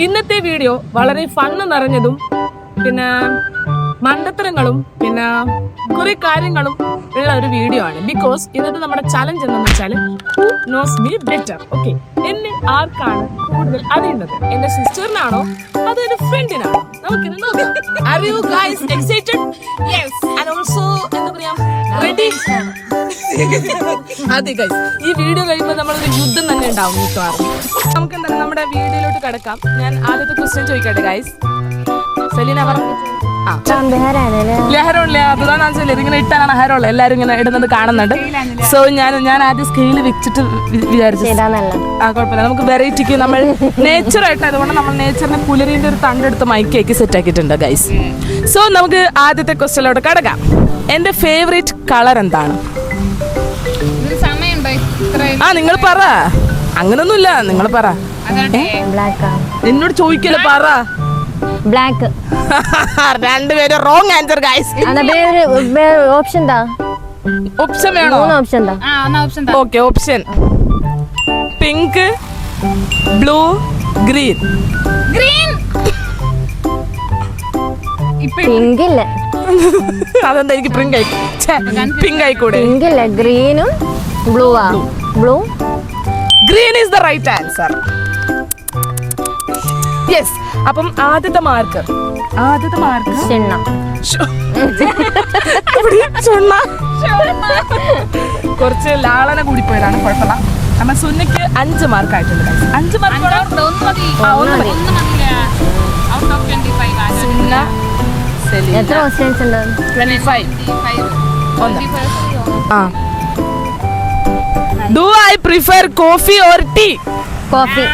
ഇന്നത്തെ വീഡിയോ വളരെ ഫണ്ണ് നിറഞ്ഞതും പിന്നെ മണ്ടത്തരങ്ങളും പിന്നെ കുറെ കാര്യങ്ങളും ഉള്ള ഒരു വീഡിയോ ആണ്. ബിക്കോസ് ഇന്നത്തെ നമ്മുടെ ചലഞ്ച് എന്താണെന്ന് വെച്ചാൽ who knows me better. Okay, എന്നെ ആർക്കാണ് കൂടുതൽ അറിയുന്നത്? എന്റെ സിസ്റ്ററിനാണോ അതോ എന്റെ ഫ്രണ്ടിനാണോ? നമുക്കിത് നോക്കാം. Are you guys excited? Yes. And also എന്താ പറയാ, ready? അതെ ഗൈസ്, ഈ വീഡിയോ കഴിയുമ്പോൾ നമ്മളൊരു യുദ്ധം തന്നെ ഉണ്ടാവും മിക്കവാറും. നമുക്ക് എന്താണ് നമ്മുടെ വീഡിയോയിലോട്ട് കിടക്കാം. ഞാൻ ആദ്യത്തെ ക്വസ്റ്റ്യൻ ചോദിക്കട്ടെ ഗൈസ്. സെലീന പറഞ്ഞു. ലഹരമില്ല, അതുതാണ് ഇങ്ങനെ ഇട്ടാണ് ഹരമുള്ള എല്ലാരും ഇങ്ങനെ ഇടുന്നത് കാണുന്നുണ്ട്. സോ ഞാൻ ആദ്യം സ്കെയില് വെച്ചിട്ട് വിചാരിച്ചു കുഴപ്പമില്ല, നമുക്ക് വെറൈറ്റിക്ക് നമ്മൾ നേച്ചർ ആയിട്ട് അതുകൊണ്ട് നമ്മൾ നേച്ചറിന്റെ പുലരിന്റെ ഒരു തണ്ടെടുത്ത് മൈക്കേക്ക് സെറ്റ് ആക്കിയിട്ടുണ്ട് ഗൈസ്. സോ നമുക്ക് ആദ്യത്തെ ക്വസ്റ്റ്യനിലോട്ട് കിടക്കാം. എന്റെ ഫേവറേറ്റ് കളർ എന്താണ്? നിങ്ങൾ പറ. അങ്ങനൊന്നുമില്ല, നിങ്ങൾ പറ. എന്നോട് ചോദിക്കല്ലേ, പറ. ബ്ലാക്ക്. രണ്ടുപേരും wrong answer guys. Option option വേണോ? Okay, option pink, blue, green. Pink ഇല്ല. അതെന്താ എനിക്ക് പിങ്ക് ആയിക്കൂടെ? പിങ്ക് ഇല്ല, ഗ്രീനും blue. Blue. Green is the right answer. Yes. അപ്പം ആദ്യത്തെ മാർക്ക് കുറച്ച് ലാളന കൂടി പോയതാണ്, കുഴപ്പമില്ല. നമ്മ സുന്നയ്ക്ക് 5 മാർക്ക് ആയിട്ടുണ്ട്. 5 മാർക്ക് എത്ര ക്വസ്റ്റ്യൻസ് ഉണ്ട്? 25. Do I prefer coffee or tea? Coffee.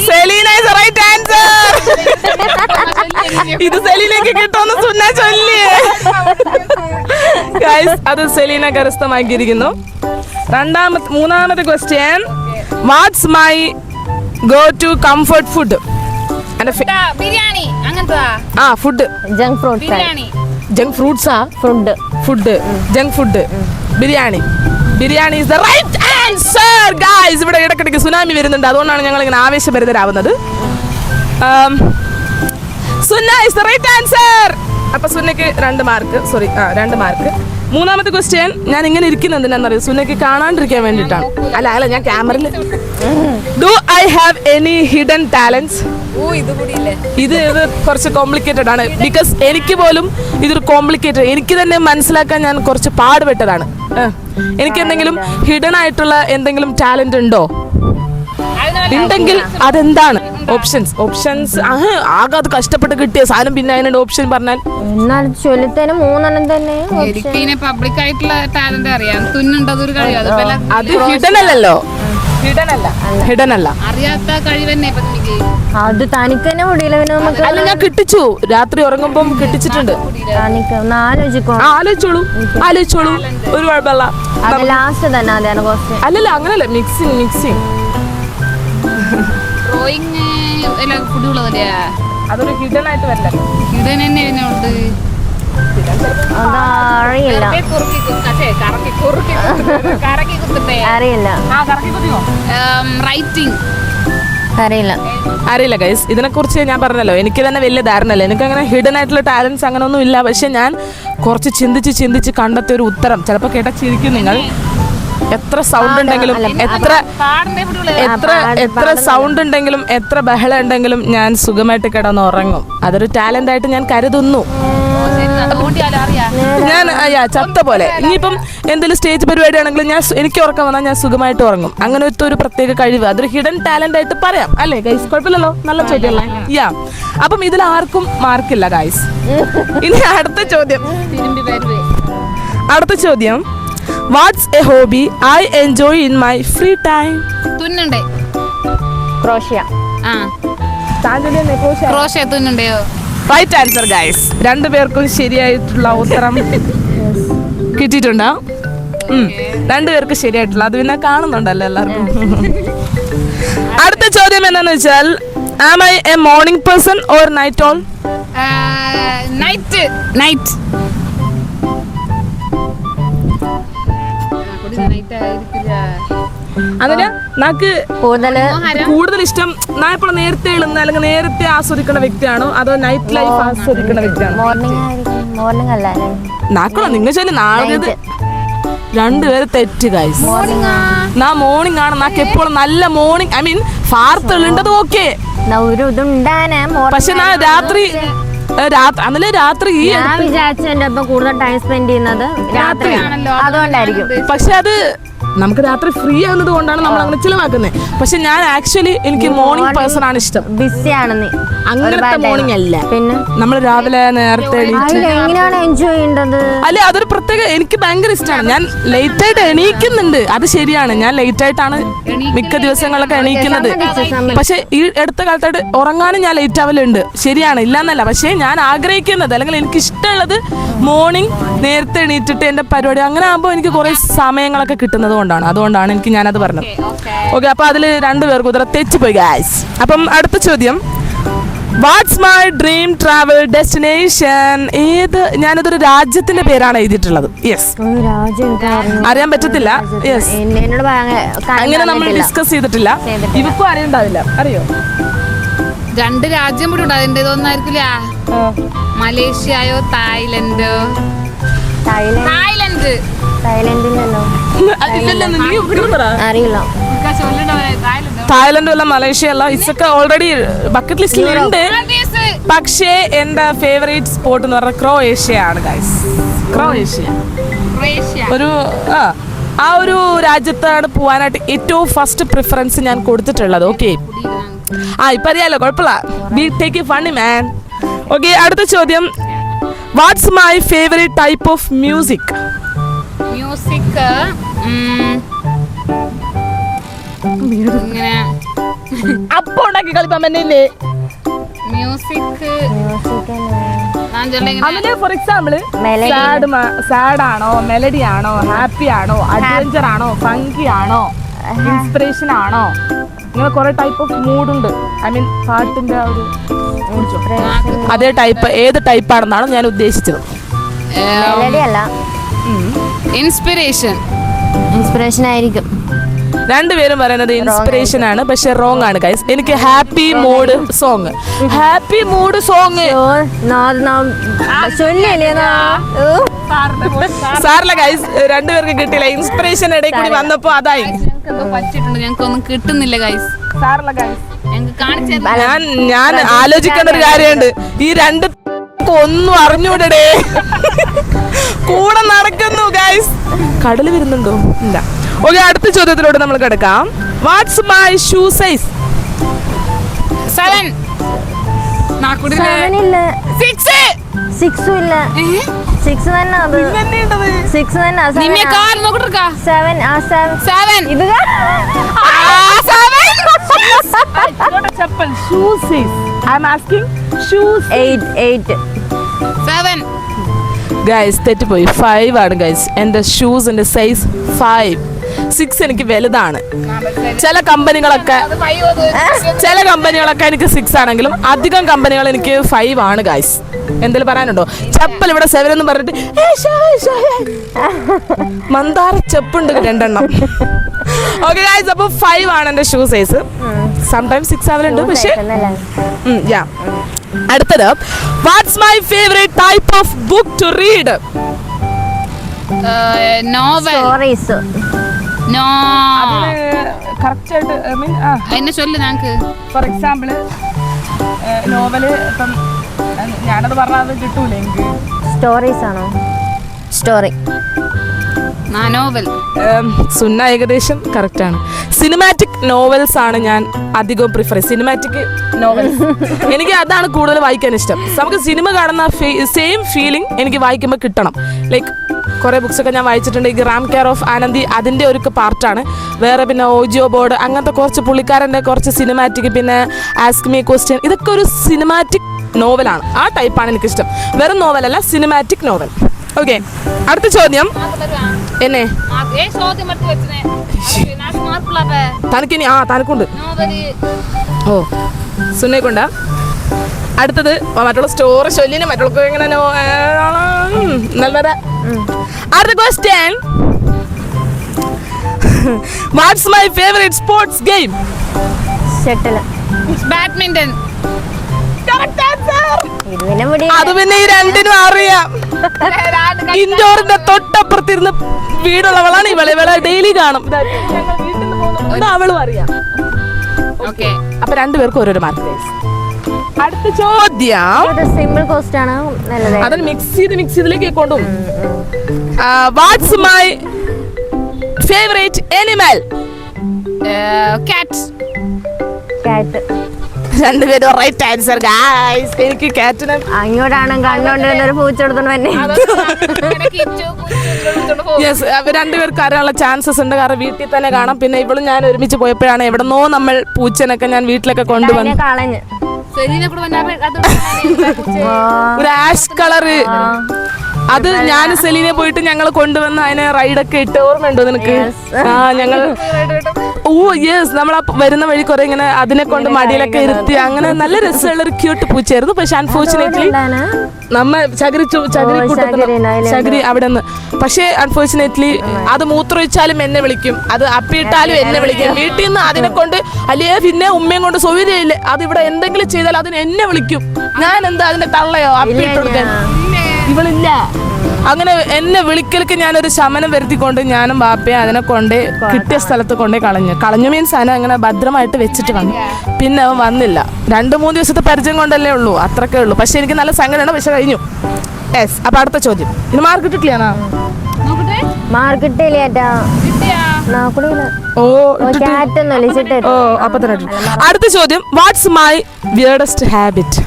Selina is the right answer. ഇത് സെലീനയ്ക്ക് കിട്ടുമെന്ന് സുന്ന ചൊല്ലിയേ ഗൈസ്. അത് സെലീന കരസ്ഥമാക്കിയിരിക്കുന്നു. മൂന്നാമത്തെ question. What's my go to comfort food? Biryani. Food. Junk fruits. Junk ഫ്രൂട്ട്സാ? Food junk food. Biryani is the right answer guys. ഇവിടെ ഇടയ്ക്കിടയ്ക്ക് tsunami വരുന്നുണ്ട്, അതുകൊണ്ടാണ് ഞങ്ങൾ ഇങ്ങനെ ആവേശഭരിതരാവുന്നത്. സുന്ന is the right answer. അപ്പൊ സുന്നയ്ക്ക് 2 മാർക്ക്. മൂന്നാമത്തെ ക്വസ്റ്റ്യൻ. ഞാൻ ഇങ്ങനെ ഇരിക്കുന്നത് എന്തിനാണെന്നറിയോ? സുന്നയ്ക്ക് കാണാണ്ടിരിക്കാൻ വേണ്ടിയിട്ടാണ്. അല്ല ഞാൻ ക്യാമറയിൽ. Do I have any hidden talents? ഇത് കുറച്ച് കോംപ്ലിക്കേറ്റഡ് ആണ്. ബിക്കോസ് എനിക്ക് പോലും ഇതൊരു കോംപ്ലിക്കേറ്റഡ്, എനിക്ക് തന്നെ മനസ്സിലാക്കാൻ ഞാൻ കുറച്ച് പാടുപെട്ടതാണ്. എനിക്ക് എന്തെങ്കിലും ഹിഡൻ ആയിട്ടുള്ള എന്തെങ്കിലും ടാലന്റ് ഉണ്ടോ? ഉണ്ടെങ്കിൽ അതെന്താണ്? ഓപ്ഷൻസ് ആകെ അത് കഷ്ടപ്പെട്ട് കിട്ടിയ സാധനം, പിന്നെ അതിനോട് ഓപ്ഷൻ പറഞ്ഞാൽ പബ്ലിക് ആയിട്ടുള്ള ടാലന്റ് അറിയാം. തുന്നുണ്ടതൊരു കഴിവ്, അത് ഹിഡൻ അല്ലല്ലോ. ഹിഡൻ അല്ല, അറിയാത്ത കഴിവന്നെ. അത് തനിക്ക് തന്നെ മുടിയില്ല. അല്ല, ഞാൻ കിട്ടിച്ചു. രാത്രി ഉറങ്ങുമ്പോ കിട്ടിച്ചിട്ടുണ്ട്. ആലോചിച്ചോളൂ, ഒരു കുഴപ്പമില്ല. ലാസ്റ്റ് തന്നെ അല്ലല്ല, അങ്ങനല്ല, മിക്സിങ്. ഡ്രോയിങ് അതൊരു ഹിഡൻ ആയിട്ട് വരില്ല. ഹിഡൻ തന്നെ ഉണ്ട്. അറിയില്ല. അറിയില്ല ഗൈസ്. ഇതിനെ കുറിച്ച് ഞാൻ പറഞ്ഞല്ലോ, എനിക്ക് തന്നെ വലിയ ധാരണയല്ല. എനിക്ക് അങ്ങനെ ഹിഡൻ ആയിട്ടുള്ള ടാലൻസ് അങ്ങനെ ഒന്നും ഇല്ല. പക്ഷെ ഞാൻ കുറച്ച് ചിന്തിച്ച് കണ്ടെത്തിയ ഒരു ഉത്തരം ചിലപ്പോൾ കേട്ടാ ചിരിക്കും നിങ്ങൾ. എത്ര സൗണ്ട് ഉണ്ടെങ്കിലും, എത്ര സൗണ്ട് ഉണ്ടെങ്കിലും, എത്ര ബഹളം ഉണ്ടെങ്കിലും ഞാൻ സുഖമായിട്ട് കിടന്നുറങ്ങും. അതൊരു ടാലന്റ് ആയിട്ട് ഞാൻ കരുതുന്നു. ഞാൻ ചത്ത പോലെ. ഇനിയിപ്പം എന്തെങ്കിലും സ്റ്റേജ് പരിപാടി ആണെങ്കിലും എനിക്ക് ഉറക്കം വന്നാൽ ഞാൻ സുഖമായിട്ട് ഉറങ്ങും. അങ്ങനത്തെ ഒരു പ്രത്യേക കഴിവ്, അതൊരു ഹിഡൻ ടാലന്റ് ആയിട്ട് പറയാം. അല്ലേ ഗൈസ്? കുഴപ്പമില്ലല്ലോ, നല്ല ചോദ്യമല്ലേ? അപ്പം ഇതിൽ ആർക്കും മാർക്കില്ല ഗൈസ്. ഇനി അടുത്ത ചോദ്യം. What's a hobby I enjoy in my free time? തുന്നുണ്ടേ. ക്രോഷ്യ. തുന്നുണ്ടോ? Right answer guys. 2 പേർക്കും ശരിയായിട്ടുള്ള ഉത്തരം കിട്ടിയിട്ടുണ്ടോ? 2 പേർക്ക് ശരിയായിട്ടുള്ള, അത് പിന്നെ കാണുന്നുണ്ടല്ലോ എല്ലാവർക്കും. അടുത്ത ചോദ്യം എന്താന്ന് വെച്ചാൽ, am I a morning person or night owl? Night. അതിന് നാക്ക് കൂടുതൽ കൂടുതൽ ഇഷ്ടം ഞാൻ ഇപ്പോൾ നേരത്തെ എഴുന്ന അല്ലെങ്കിൽ നേരത്തെ ആസ്വദിക്കുന്ന വ്യക്തിയാണോ അതോ നൈറ്റ് ലൈഫ് ആസ്വദിക്കുന്ന വ്യക്തിയാണോ? മോർണിംഗ് അല്ല നാക്കുള്ള നിങ്ങൾ ചൊല്ലി നാളെ രണ്ടുപേരും തെറ്റ് ഗൈസ്. നാ മോർണിംഗ് ആണ്. നാക്ക് എപ്പോഴും നല്ല മോർണിംഗ് ഐ മീൻ ഫാർത്തുള്ളത് ഓക്കെ, ഒരു ഇതുണ്ടാനെ പക്ഷെ ഞാൻ രാത്രി അന്നലെ രാത്രി ഞാൻ വിചാരിച്ചു എന്റെ ഒപ്പം കൂടുതൽ ടൈം സ്പെൻഡ് ചെയ്യുന്നത് രാത്രിയാണല്ലോ, അതുകൊണ്ടായിരിക്കും. പക്ഷെ അത് നമുക്ക് രാത്രി ഫ്രീ ആവുന്നത് കൊണ്ടാണ് നമ്മൾ അങ്ങനെ ചിലവാക്കുന്നത്. പക്ഷെ ഞാൻ ആക്ച്വലി എനിക്ക് മോർണിംഗ് പേഴ്സൺ ആണ് ഇഷ്ടം. ബിസി ആണ് നീ, അങ്ങനത്തെ മോർണിംഗ് അല്ല. പിന്നെ നമ്മൾ രാവിലെ നേരത്തെ എങ്ങനെയാണ് എൻജോയ് ചെയ്യേണ്ടത്? അല്ലെ അതൊരു പ്രത്യേക എനിക്ക് ഭയങ്കര ഇഷ്ടമാണ്. ഞാൻ ലേറ്റ് ആയിട്ട് എണീക്കുന്നുണ്ട്, അത് ശരിയാണ്. ഞാൻ ലേറ്റ് ആയിട്ടാണ് മിക്ക ദിവസങ്ങളൊക്കെ എണീക്കുന്നത്. പക്ഷെ ഈ അടുത്ത കാലത്തായിട്ട് ഉറങ്ങാനും ഞാൻ ലേറ്റ് ആവലുണ്ട്, ശരിയാണ്, ഇല്ലാന്നല്ല. പക്ഷെ ഞാൻ ആഗ്രഹിക്കുന്നത് അല്ലെങ്കിൽ എനിക്ക് ഇഷ്ടമുള്ളത് മോർണിംഗ് നേരത്തെ എണീറ്റിട്ട് എന്റെ പരിപാടി അങ്ങനെ ആകുമ്പോൾ എനിക്ക് കുറെ സമയങ്ങളൊക്കെ കിട്ടുന്നത് കൊണ്ടാണ്. അതുകൊണ്ടാണ് എനിക്ക് ഞാനത് പറഞ്ഞത്. ഓക്കെ, അപ്പൊ അതിൽ രണ്ടുപേർക്ക് ഉത്തരം തെറ്റിപ്പോയി ഗൈസ്. അപ്പം അടുത്ത ചോദ്യം, what's my dream travel destination? ഞാനിതൊരു രാജ്യത്തിന്റെ പേരാണ് എഴുതിയിട്ടുള്ളത്. യെസ്, അറിയാൻ പറ്റത്തില്ല. യെസ്, അങ്ങനെ നമ്മൾ ഡിസ്കസ് ചെയ്തിട്ടില്ല. ഇവക്കും അറിയണ്ടാവില്ല, അറിയോ? രണ്ട് രാജ്യം കൂടി ഉണ്ട്, അതിന്റെ ഇതൊന്നായിരിക്കില്ല. മലേഷ്യയോ തായ്ലൻഡോ? തായ്ലൻഡ്. അറിയില്ല. തായ്ലൻഡ് അല്ല, മലേഷ്യ അല്ല. ഇതൊക്കെ ഓൾറെഡി ബക്കറ്റ് ലിസ്റ്റിൽ ഉണ്ട്. പക്ഷേ എന്റെ ഫേവറേറ്റ് സ്പോട്ട് എന്ന് പറഞ്ഞാൽ ക്രൊയേഷ്യ ആണ് ഗൈസ്. ക്രൊയേഷ്യ ഒരു ആ ഒരു രാജ്യത്താണ് പോവാനായിട്ട് ഏറ്റവും ഫസ്റ്റ് പ്രിഫറൻസ് ഞാൻ കൊടുത്തിട്ടുള്ളത്. ഓക്കെ, ഇപ്പൊ അറിയാലോ, കുഴപ്പമില്ല. Be take it funny man. Okay, അടുത്ത ചോദ്യം, what's my favourite type of music? Music ഇങ്ങനെ അപ്പൊ ഉണ്ടാക്കി കളിപ്പാൻ തന്നെ മ്യൂസിക് ഫോർ എക്സാമ്പിൾ സാഡ് ആണോ, മെലഡി ആണോ, ഹാപ്പി ആണോ, അഡ്വഞ്ചർ ആണോ, ഫങ്കി ആണോ, ഇൻസ്പിറേഷൻ ആണോ? ഇങ്ങനെ കുറെ ടൈപ്പ് ഓഫ് മൂഡുണ്ട്. ഐ മീൻ പാട്ടിന്റെ ആ ഒരു അതേ ടൈപ്പ് ഏത് ടൈപ്പാണെന്നാണ് ഞാൻ ഉദ്ദേശിച്ചത്. ഇൻസ്പിറേഷൻ ആയിരിക്കും. രണ്ടുപേരും പറയുന്നത് ഇൻസ്പിറേഷൻ ആണ്, പക്ഷെ റോങ് ആണ് ഗൈസ്. എനിക്ക് happy mood song, happy mood song സാറില്ല ഗൈസ്. രണ്ടുപേർക്ക് കിട്ടിയില്ല. ഇൻസ്പിറേഷൻ ഇടയിൽ കൂടി വന്നപ്പോ അതായി പറ്റിയിട്ടുണ്ട്, ഞങ്ങൾക്കൊന്നും കിട്ടുന്നില്ല ഗൈസ്. സാറില്ല ഗൈസ്, ഞങ്ങൾക്ക് ഞാൻ ആലോചിക്കേണ്ട ഒരു കാര്യമുണ്ട്. ഈ രണ്ട് ഒന്നും അറിഞ്ഞൂടേ, കൂടെ നടക്കുന്നു ഗൈസ്. കടല് വരുന്നുണ്ടോ? ഇല്ല. ഓക്കെ, അടുത്ത ചോദ്യത്തിലൂടെ നമ്മൾ കിടക്കാം. What's my shoe size? 7. Guys തെറ്റിപ്പോയി. 5 ആണ് ഗൈസ്. എന്റെ ഷൂസിന്റെ സൈസ് 5. 6 എനിക്ക് വലുതാണ്. ചില കമ്പനികളൊക്കെ എനിക്ക് 6 ആണെങ്കിലും അധികം കമ്പനികൾ എനിക്ക് 5 ആണ് ഗൈസ്. എന്തെങ്കിലും പറയാനുണ്ടോ? ചപ്പൽ ഇവിടെ 7 എന്ന് പറഞ്ഞിട്ട് മന്ദാര ചെപ്പുണ്ട് 2 എണ്ണം. ഓക്കെ ഗൈസ്, അപ്പൊ 5 ആണ് എന്റെ ഷൂ സൈസ്. സംടൈംസ് 6 ആവലുണ്ട്, പക്ഷേ അടുത്തത്, what's my favourite type of book to read? Novel. No correct ആയിട്ട് എന്നെ ചൊല്ലു ഞങ്ങക്ക്. ഫോർ എക്സാമ്പിൾ നോവല് ഇപ്പം ഞാനത് പറഞ്ഞത് കിട്ടൂല എനിക്ക്. സ്റ്റോറീസ് ആണോ? സ്റ്റോറി. നോവൽ. സുന്ന ഏകദേശം കറക്റ്റ് ആണ്. സിനിമാറ്റിക് നോവൽസ് ആണ് ഞാൻ അധികം പ്രിഫർ ചെയ്യുന്നത്. സിനിമാറ്റിക് നോവൽസ് എനിക്ക് അതാണ് കൂടുതൽ വായിക്കാൻ ഇഷ്ടം. നമുക്ക് സിനിമ കാണുന്ന സെയിം ഫീലിംഗ് എനിക്ക് വായിക്കുമ്പോൾ കിട്ടണം. ലൈക്ക് കുറേ ബുക്സൊക്കെ ഞാൻ വായിച്ചിട്ടുണ്ട്. ഈ റാം കെയർ ഓഫ് ആനന്ദി അതിൻ്റെ ഒരു പാർട്ടാണ്. വേറെ പിന്നെ ഓജിയോ ബോർഡ് അങ്ങനത്തെ കുറച്ച് പുള്ളിക്കാരൻ്റെ കുറച്ച് സിനിമാറ്റിക്, പിന്നെ ആസ്ക് മീ ക്വസ്റ്റ്യൻ, ഇതൊക്കെ ഒരു സിനിമാറ്റിക് നോവലാണ്. ആ ടൈപ്പാണ് എനിക്കിഷ്ടം. വെറും നോവലല്ല, സിനിമാറ്റിക് നോവൽ. ഓക്കെ, അടുത്ത ചോദ്യം. എന്നെ തനിക്കിനി തനക്കുണ്ട്. ഓ സുന്നേക്കൊണ്ടാ. അടുത്തത് മറ്റുള്ള സ്റ്റോറി ചൊല്ലിന് മറ്റുള്ള ഇങ്ങനെ നല്ല. അടുത്ത question, what's my favourite sports game? Shuttle. Badminton. ഇത് പിന്നെ മുടി. അത് പിന്നെ ഈ രണ്ടിനും അറിയാം. ഇൻഡോറിന്റെ തൊട്ടപ്പുറത്തിരുന്ന് വീടുള്ളവളാണ് ഇവളെ ഡെയിലി കാണും. ഞങ്ങൾ വീട്ടിൽ നിന്ന് പോകുന്നത് അവളും അറിയാം. ഓക്കെ, അപ്പൊ രണ്ടുപേർക്കും ഓരോരോ മാർക്ക്. അടുത്ത ചോദ്യം സിമ്പിൾ ക്വസ്റ്റ്യൻ ആണ്. നല്ലത്. അതിന് മിക്സ് ചെയ്തിലേക്ക് കൊണ്ടുപോകും. What's my favourite animal? Cat. Cat. രണ്ടുപേരും റൈറ്റ് ആൻസർ ഗായ്സ്. എനിക്ക് കാറ്റിനെ അങ്ങോട്ടാണ് കണ്ടോണ്ടിരുന്ന ഒരു പൂച്ച എടുത്തോണ്ട് തന്നെ. യെസ്, രണ്ടുപേർക്ക് അറിയാനുള്ള ചാൻസസ് ഉണ്ട്. കാരണം വീട്ടിൽ തന്നെ കാണാം. പിന്നെ ഇവളും ഞാൻ ഒരുമിച്ച് പോയപ്പോഴാണ് എവിടെന്നോ നമ്മൾ പൂച്ചനൊക്കെ ഞാൻ വീട്ടിലൊക്കെ കൊണ്ടുവന്നു. കളഞ്ഞ് ഒരു ആഷ് കളറ്. അത് ഞാൻ സെലീനെ പോയിട്ട് ഞങ്ങൾ കൊണ്ടുവന്ന് അതിനെ റൈഡൊക്കെ ഇട്ട്. ഓർമ്മയുണ്ടോ നിനക്ക്? ഞങ്ങൾ യെസ്, നമ്മൾ വരുന്ന വഴി കുറെ ഇങ്ങനെ അതിനെ കൊണ്ട് മടിയിലൊക്കെ ഇരുത്തി അങ്ങനെ നല്ല രസമുള്ള ഒരു ക്യൂട്ട് പൂച്ചയായിരുന്നു. പക്ഷെ അൺഫോർച്ചുനേറ്റ്ലി നമ്മ ചകിരി അവിടെ നിന്ന്. പക്ഷെ അൺഫോർച്ചുനേറ്റ്ലി അത് മൂത്രമൊഴിച്ചാലും എന്നെ വിളിക്കും, അത് അപ്പിയിട്ടാലും എന്നെ വിളിക്കും. വീട്ടിൽ നിന്ന് അതിനെ കൊണ്ട് അല്ലേ പിന്നെ ഉമ്മയും കൊണ്ട് സൗകര്യമില്ല. അത് ഇവിടെ എന്തെങ്കിലും ചെയ്താൽ അതിന് എന്നെ വിളിക്കും. ഞാൻ എന്താ അതിന്റെ തള്ളയോ അപ്പിയിട്ട് കൊടുക്കാൻ? ഇവളില്ല. അങ്ങനെ എന്നെ വിളിക്കലേക്ക് ഞാനൊരു ശമനം വരുത്തിക്കൊണ്ട് ഞാനും ബാപ്പയും അതിനെ കൊണ്ട് കിട്ടിയ സ്ഥലത്ത് കൊണ്ടേ കളഞ്ഞു മീൻസ് അതിനെ അങ്ങനെ ഭദ്രമായിട്ട് വെച്ചിട്ട് വന്നു. പിന്നെ അവൻ വന്നില്ല. 2-3 ദിവസത്തെ പരിചയം കൊണ്ടല്ലേ ഉള്ളൂ, അത്രക്കേ ഉള്ളൂ. പക്ഷെ എനിക്ക് നല്ല സങ്കടമാണ്. പക്ഷെ കഴിഞ്ഞു. യെസ്, അപ്പൊ അടുത്ത ചോദ്യം. ഇത് മാർക്ക് കിട്ടിയിട്ടില്ല? മാർക്ക് കിട്ടിയില്ലേട്ടാ. അപ്പൊ തന്നെ. അടുത്ത ചോദ്യം. What's my weirdest habit?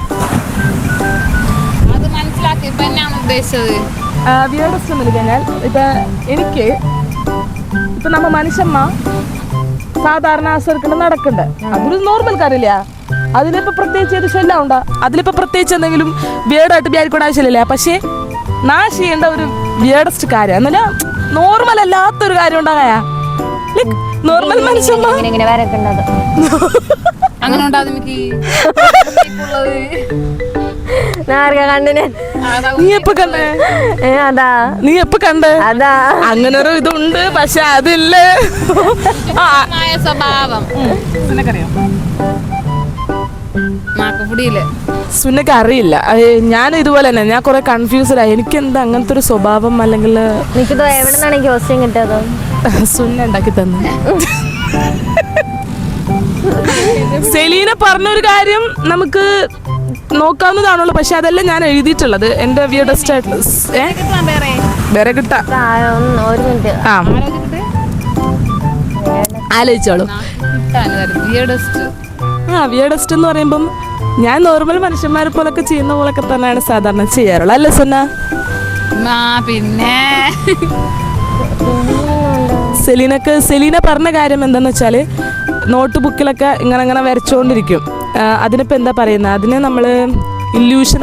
Weirdest എന്ന് കഴിഞ്ഞാൽ ഇപ്പൊ എനിക്ക് ഇപ്പൊ നമ്മ മനുഷ്യമ്മ സാധാരണ ആസ്വദിക്കേണ്ട നടക്കണ്ട, അതൊരു നോർമൽ കാര്യമില്ല. അതിലിപ്പോ പ്രത്യേകിച്ച് ഏത് ശല്യം ഉണ്ടാ, അതിലിപ്പോ പ്രത്യേകിച്ച് എന്തെങ്കിലും വിയർഡായിട്ട് വിചാരിക്കേണ്ട ആവശ്യമില്ല. പക്ഷേ ഞാൻ ചെയ്യേണ്ട ഒരു വിയർഡസ്റ്റ് കാര്യം എന്നല്ല, നോർമൽ അല്ലാത്തൊരു കാര്യം ഉണ്ടാകായ നോർമൽ മനുഷ്യമ്മ അങ്ങനെ നീ എപ്പോ കണ്ടേ? അങ്ങനെ ഒരു ഇതുണ്ട്. പക്ഷെ അതില്ല സ്വഭാവം. സുനക്ക് അറിയില്ല. ഞാൻ ഇതുപോലെ തന്നെ ഞാൻ കുറെ കൺഫ്യൂസ്ഡ് ആയി. എനിക്ക് എന്താ അങ്ങനത്തെ ഒരു സ്വഭാവം അല്ലെങ്കിൽ സുന്ന ഉണ്ടാക്കി തന്നു. സെലീന പറഞ്ഞൊരു കാര്യം നമുക്ക് നോക്കാവുന്നതാണല്ലോ. പക്ഷെ അതല്ല ഞാൻ എഴുതിയിട്ടുള്ളത്. എന്റെ വിയർഡസ്റ്റ് ആയിട്ടുള്ള വേറെ കിട്ടാ. ആലോചിച്ചോളൂ. വിയർഡസ്റ്റ് എന്ന് പറയുമ്പം ഞാൻ നോർമൽ മനുഷ്യന്മാരെ പോലൊക്കെ ചെയ്യുന്ന പോലൊക്കെ തന്നെയാണ് സാധാരണ ചെയ്യാറുള്ളത്. അല്ലേ സുന്ന? പിന്നെ സെലീന പറഞ്ഞ കാര്യം എന്താന്ന് വെച്ചാല് നോട്ട് ബുക്കിലൊക്കെ ഇങ്ങനെ വരച്ചുകൊണ്ടിരിക്കും. അതിനിപ്പോ എന്താ പറയുന്നത്, അതിന് നമ്മള് ഇല്യൂഷൻ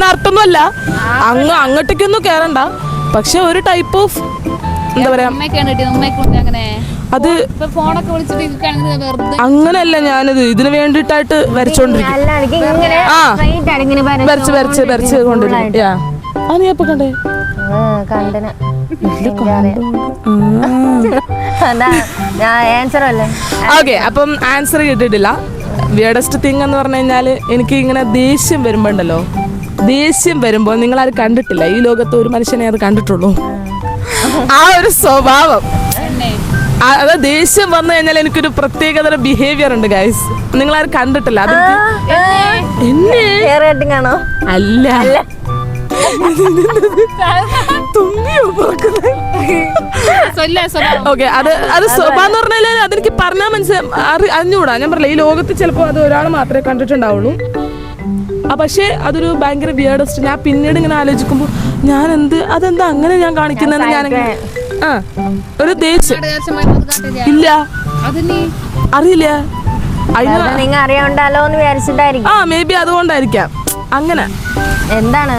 ആർട്ടൊന്നും അല്ല, അങ്ങോട്ടേക്കൊന്നും കേറണ്ട. പക്ഷെ ഒരു ടൈപ്പ് ഓഫ് എന്താ പറയാ, അത് അങ്ങനെയല്ല. ഞാനിത് ഇതിന് വേണ്ടിട്ടായിട്ട് വരച്ചോണ്ടിരിക്കും. വരച്ച് കൊണ്ടിരിക്കും. നീ എപ്പോ കണ്ടേ? ഓക്കെ, അപ്പം ആൻസർ കിട്ടിയിട്ടില്ല. വിയർഡസ്റ്റ് തിങ് എന്ന് പറഞ്ഞു കഴിഞ്ഞാല് എനിക്ക് ഇങ്ങനെ ദേഷ്യം വരുമ്പോ നിങ്ങൾ അത് കണ്ടിട്ടില്ല. ഈ ലോകത്ത് ഒരു മനുഷ്യനെ അത് കണ്ടിട്ടുള്ളൂ. ആ ഒരു സ്വഭാവം, അത് ദേഷ്യം വന്നു കഴിഞ്ഞാൽ എനിക്കൊരു പ്രത്യേകതര ബിഹേവിയർ ഉണ്ട് ഗൈസ്. നിങ്ങൾ അത് കണ്ടിട്ടില്ല. അത് അല്ല ഓക്കെ, അത് സ്വഭാവം എന്ന് പറഞ്ഞാൽ അതെനിക്ക് പറഞ്ഞാൽ അറിഞ്ഞൂടാ. ഞാൻ പറഞ്ഞില്ല, ഈ ലോകത്ത് ചിലപ്പോൾ അത് ഒരാൾ മാത്രമേ കണ്ടിട്ടുണ്ടാവുള്ളൂ. പക്ഷേ അതൊരു ഭയങ്കര വിയർഡസ്റ്റ്. ഞാൻ പിന്നീട് ഇങ്ങനെ ആലോചിക്കുമ്പോൾ ഞാൻ അതെന്താ അങ്ങനെ ഞാൻ കാണിക്കുന്നതെന്ന് ഞാനിങ്ങനെ ഒരു ദേഷ്യം ഇല്ല, അറിയില്ല. മേ ബി അതുകൊണ്ടായിരിക്കാം. അങ്ങനെ എന്താണ്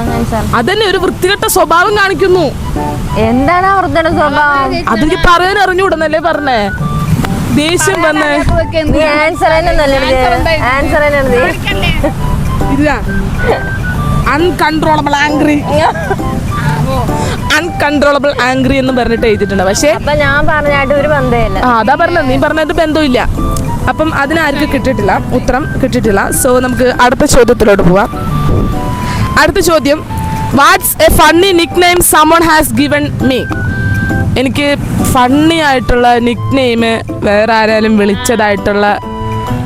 അതന്നെ ഒരു വൃത്തികെട്ട സ്വഭാവം കാണിക്കുന്നു. എന്താണ് വൃത്തികെട്ട സ്വഭാവം? അതെനിക്ക് പറയാൻ അറിഞ്ഞൂടെന്നല്ലേ പറഞ്ഞേ. ദേഷ്യം വന്ന് ഇല്ല, അൺകൺട്രോളബിൾ ആംഗ്രി. അൺകൺട്രോളബിൾ ആംഗ്രി എന്ന് പറഞ്ഞിട്ട് എഴുതിയിട്ടുണ്ട്. പക്ഷേ അപ്പൊ ഞാൻ പറഞ്ഞായിട്ട് ഒരു ബന്ധമില്ല. അതാ പറഞ്ഞത്, നീ പറഞ്ഞത് ബന്ധമില്ല. അപ്പം അതിനാർക്ക് കിട്ടിയിട്ടില്ല, ഉത്തരം കിട്ടിയിട്ടില്ല. സോ നമുക്ക് അടുത്ത ചോദ്യത്തിലോട്ട് പോവാം. അടുത്ത ചോദ്യം, what's A funny Nick name someone has given me? എനിക്ക് ഫണ്ണി ആയിട്ടുള്ള നിക് നെയിം വേറെ ആരാലും വിളിച്ചതായിട്ടുള്ള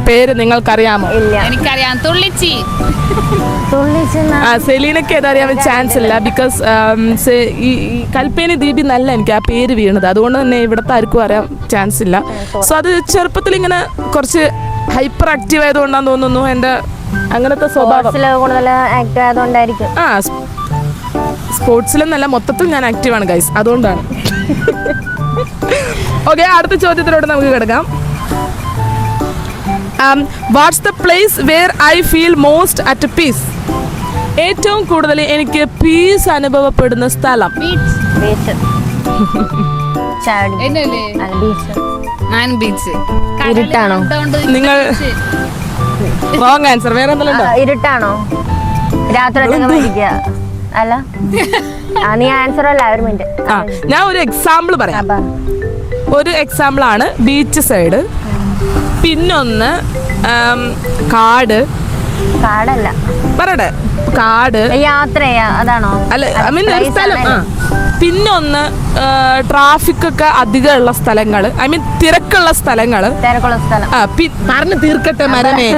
പേര് നിങ്ങൾക്കറിയാമോ? ഇല്ല. എനിക്കറിയാം, തുള്ളിച്ചി. സെലീനക്ക് ഏതറിയാൻ ചാൻസ് ഇല്ല. ബിക്കോസ് ഈ കൽപ്പേനി ദീപി നല്ല എനിക്ക് ആ പേര് വീണത്, അതുകൊണ്ട് തന്നെ ഇവിടുത്തെ ആർക്കും അറിയാൻ ചാൻസ് ഇല്ല. സോ അത് ചെറുപ്പത്തിൽ ഇങ്ങനെ കുറച്ച് ഹൈപ്പർ ആക്റ്റീവ് ആയതുകൊണ്ടാന്ന് തോന്നുന്നു എൻ്റെ അങ്ങനത്തെ സ്വഭാവം. കൂടുതൽ ആക്റ്റീവ് ആയതുകൊണ്ടായിരിക്കും. സ്പോർട്സിലൊന്നല്ല, മൊത്തത്തിൽ ഞാൻ ആക്റ്റീവാണ് ഗൈസ്, അതുകൊണ്ടാണ്. ഓക്കെ, അടുത്ത ചോദ്യത്തിലോട്ട് നമുക്ക് കിടക്കാം. What's the place where I feel most at peace? ഏറ്റവും കൂടുതൽ എനിക്ക് പീസ് അനുഭവപ്പെടുന്ന സ്ഥലം? ബീച്ച്. എന്നല്ലേ ഞാൻ ബീച്ച്. ഇരുട്ടാണോ? നിങ്ങൾ റോങ് ആൻസർ. വേറെ എന്തെങ്കിലും ഇരുട്ടാണോ? രാത്രി മരിക്കുക അല്ല? നീ ആൻസർ അല്ല, ഒരു മിനിറ്റ്. ഞാൻ ഒരു എക്സാമ്പിൾ പറയാം. ഒരു എക്സാമ്പിൾ ആണ് ബീച്ച് സൈഡ്, പിന്നൊന്ന് കാടല്ല പറയട്ടെ, കാട് യാത്ര അതാണോ? അല്ല, ഐ മീൻ സ്ഥലം. പിന്നൊന്ന് ട്രാഫിക് ഒക്കെ അധികമുള്ള സ്ഥലങ്ങള്, ഐ മീൻ തിരക്കുള്ള സ്ഥലങ്ങള്. പറഞ്ഞു തീർക്കട്ടെ മരമേ.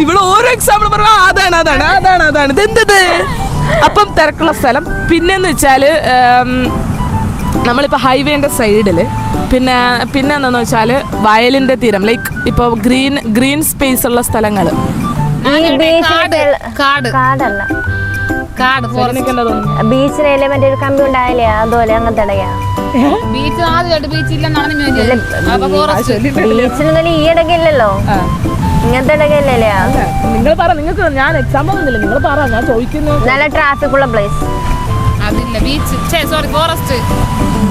ഇവിടെ ഓരോ എക്സാമ്പിൾ പറഞ്ഞ അതാണ് അതാണ് അതാണ് അതാണ് ഇതെന്തത്. അപ്പം തിരക്കുള്ള സ്ഥലം. പിന്നെന്ന് വെച്ചാല് നമ്മളിപ്പോൾ ഹൈവേൻ്റെ സൈഡിൽ, പിന്നെ എന്താണെന്ന് വെച്ചാൽ വയലിൻ്റെ തീരം, ലൈക്ക് ഇപ്പോൾ ഗ്രീൻ സ്പേസ് ഉള്ള സ്ഥലങ്ങൾ. ബീച്ചിലെ മറ്റേ ഒരു കമ്പി ഉണ്ടായാലേ അതുപോലെ അങ്ങനത്തെ ബീച്ചിൽ ഈ ഇടയ്ക്കില്ലല്ലോ, ഇങ്ങനത്തെ ഇടയ്ക്കില്ലല്ലേ? നിങ്ങൾ പറ, നിങ്ങൾക്ക് ഞാൻ എക്സാമ്പിൾ ഒന്നുമില്ല, നിങ്ങൾ പറ, ഞാൻ ചോദിക്കുന്നു. നല്ല ട്രാഫിക് ഉള്ള പ്ലേസ്.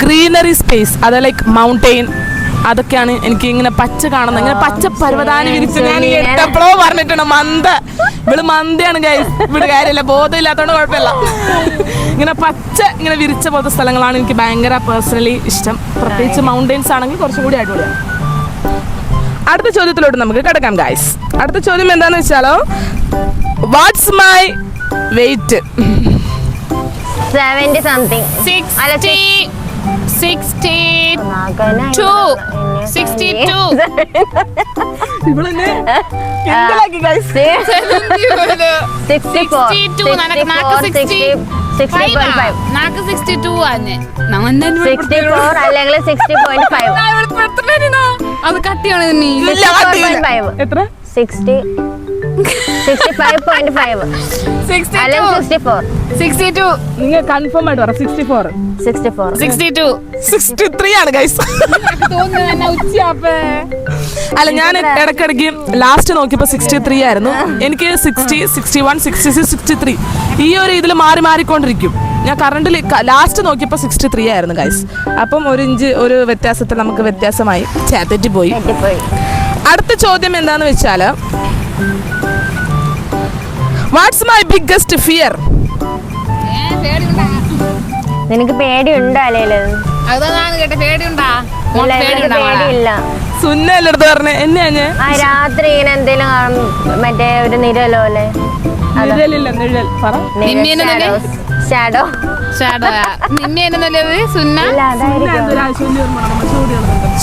ഗ്രീനറി സ്പേസ്, അത് ലൈക്ക് മൗണ്ടെയിൻ, അതൊക്കെയാണ് എനിക്ക് ഇങ്ങനെ പച്ച കാണുന്നത്. ഇങ്ങനെ പച്ച പർവ്വതാനി വിരിച്ച് ഞാൻ എപ്പോഴോ പറഞ്ഞിട്ടുണ്ട്. ഇവള് മന്ദയാണ് ഗൈസ്, ഇവിടെ കാര്യമില്ല, ബോധമില്ലാത്തതുകൊണ്ട് കുഴപ്പമില്ല. ഇങ്ങനെ പച്ച ഇങ്ങനെ വിരിച്ച പോലത്തെ സ്ഥലങ്ങളാണ് എനിക്ക് ഭയങ്കര പേഴ്സണലി ഇഷ്ടം. പ്രത്യേകിച്ച് മൗണ്ടെയിൻസ് ആണെങ്കിൽ കുറച്ചും കൂടി അടിപൊളിയാണ്. അടുത്ത ചോദ്യത്തിലോട്ട് നമുക്ക് കിടക്കാം ഗൈസ്. അടുത്ത ചോദ്യം എന്താണെന്ന് വെച്ചാലോ, വാട്ട്സ് മൈ വെയിറ്റ്? 70 സംതിങ്. 62. ഇവളെന്നെ കിണ്ടലാക്കി ഗൈസ്. 62. నాకు 62 ആഞ്ഞ് 64 അല്ലെങ്കിൽ 60.5. അത് കട്ടിയാണ് നീ. എത്ര? 60 65.5 അല്ലെങ്കിൽ 64. 62. നിങ്ങൾ കൺഫേം ആയിട്ട് പറ. 64 62 63 ആണ് ഗൈസ്. അല്ല, ഞാൻ ഇടയ്ക്കിടയ്ക്ക് ലാസ്റ്റ് നോക്കിയപ്പോൾ 63 ആയിരുന്നു. എനിക്ക് 60, 61, 66, 63 ഈ ഒരു ഇതിൽ മാറിക്കൊണ്ടിരിക്കും. ഞാൻ കറണ്ടിൽ ലാസ്റ്റ് നോക്കിയപ്പോൾ 63 ആയിരുന്നു ഗൈസ്. അപ്പം 1 ഇഞ്ച് ഒരു വ്യത്യാസത്തിൽ നമുക്ക് വ്യത്യാസമായി, തെറ്റിപ്പോയി. അടുത്ത ചോദ്യം എന്താന്ന് വെച്ചാൽ, വാട്ട്സ് മൈ ബിഗ്ഗസ്റ്റ് ഫിയർ? നിനക്ക് പേടിയുണ്ടോ? പേടിയില്ല. സുന്നല്ലേ അടുത്ത് പറഞ്ഞേ? എന്നെയാ രാത്രി ഇങ്ങനെ എന്തെങ്കിലും മറ്റേ ഒരു നിഴലോ അല്ലേ? ഷാഡോ.